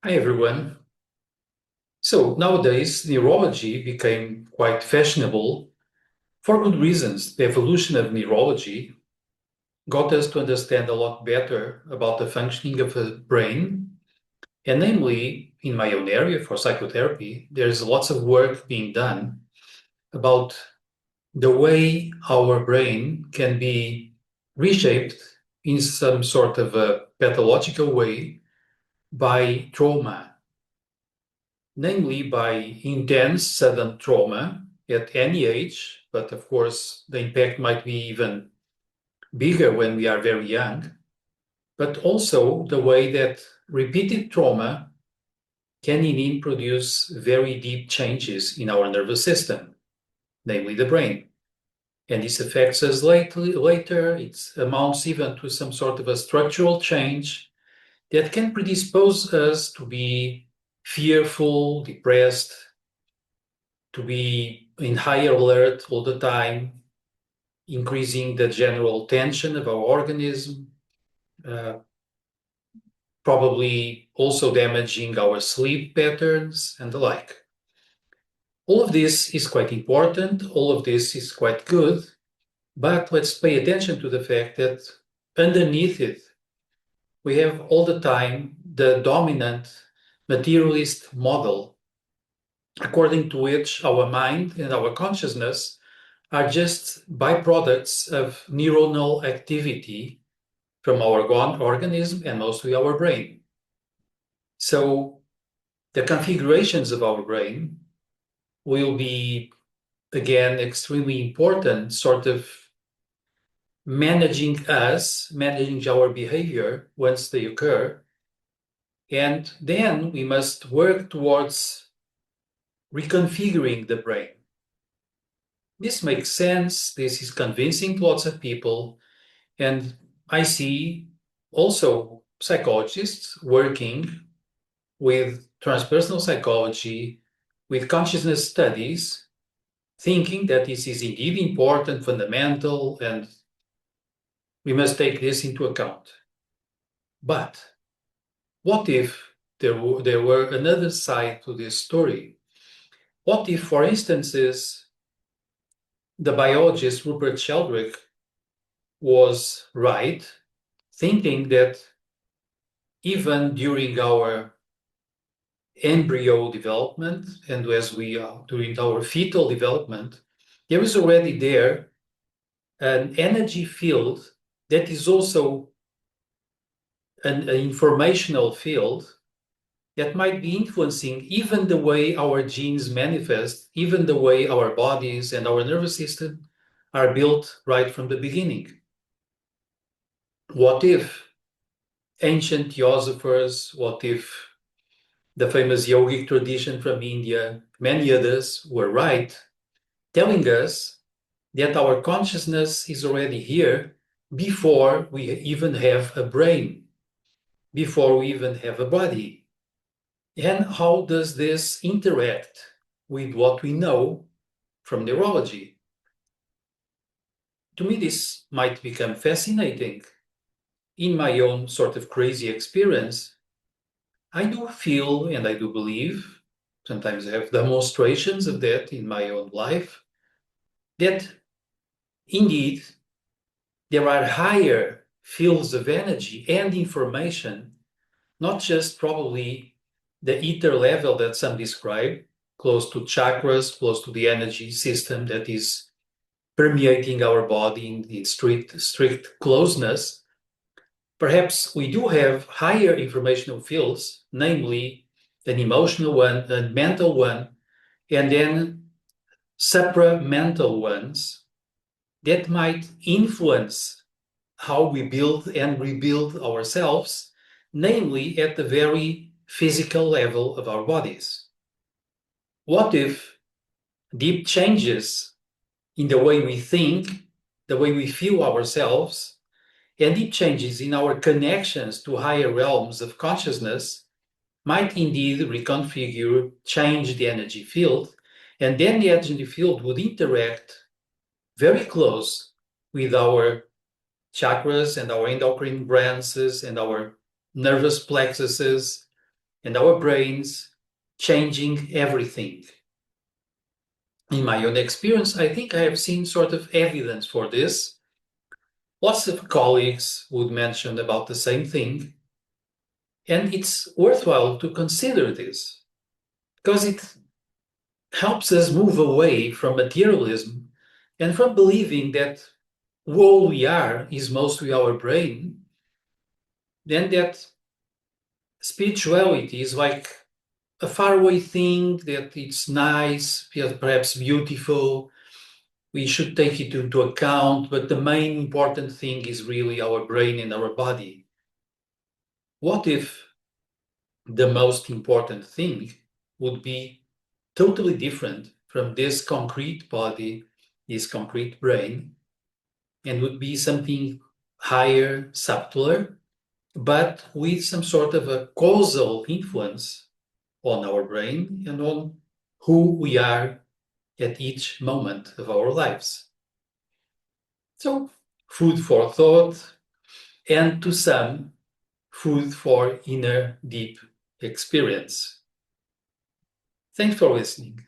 Hi, everyone. So nowadays, neurology became quite fashionable for good reasons. The evolution of neurology got us to understand a lot better about the functioning of the brain. And namely, in my own area for psychotherapy, there's lots of work being done about the way our brain can be reshaped in some sort of a pathological way by trauma, namely by intense sudden trauma at any age, but of course, the impact might be even bigger when we are very young, but also the way that repeated trauma can indeed produce very deep changes in our nervous system, namely the brain. And this affects us later. It amounts even to some sort of a structural change that can predispose us to be fearful, depressed, to be in high alert all the time, increasing the general tension of our organism, uh, probably also damaging our sleep patterns and the like. All of this is quite important. All of this is quite good. But let's pay attention to the fact that underneath it, we have all the time the dominant materialist model, according to which our mind and our consciousness are just byproducts of neuronal activity from our organism and mostly our brain. So the configurations of our brain will be, again, extremely important, sort of managing us, managing our behavior once they occur. And then we must work towards reconfiguring the brain. This makes sense. This is convincing to lots of people. And I see also psychologists working with transpersonal psychology, with consciousness studies, thinking that this is indeed important, fundamental, and we must take this into account. But what if there were another side to this story? What if, for instance, the biologist Rupert Sheldrake was right, thinking that even during our embryo development and as we are during our fetal development, there is already there an energy field that is also an informational field that might be influencing even the way our genes manifest, even the way our bodies and our nervous system are built right from the beginning. What if ancient philosophers, what if the famous yogic tradition from India, many others were right, telling us that our consciousness is already here before we even have a brain, before we even have a body. And how does this interact with what we know from neurology? To me, this might become fascinating. In my own sort of crazy experience, I do feel and I do believe, sometimes I have demonstrations of that in my own life, that indeed there are higher fields of energy and information, not just probably the ether level that some describe, close to chakras, close to the energy system that is permeating our body in strict closeness. Perhaps we do have higher informational fields, namely an emotional one, a mental one, and then supramental ones that might influence how we build and rebuild ourselves, namely at the very physical level of our bodies. What if deep changes in the way we think, the way we feel ourselves, and deep changes in our connections to higher realms of consciousness might indeed reconfigure, change the energy field, and then the energy field would interact very close with our chakras and our endocrine branches and our nervous plexuses and our brains changing everything. In my own experience, I think I have seen sort of evidence for this. Lots of colleagues would mention about the same thing. And it's worthwhile to consider this because it helps us move away from materialism and from believing that all we are is mostly our brain, then that spirituality is like a faraway thing, that it's nice, perhaps beautiful. We should take it into account, but the main important thing is really our brain and our body. What if the most important thing would be totally different from this concrete body, this concrete brain, and would be something higher, subtler, but with some sort of a causal influence on our brain and on who we are at each moment of our lives. So, food for thought, and to some, food for inner deep experience. Thanks for listening.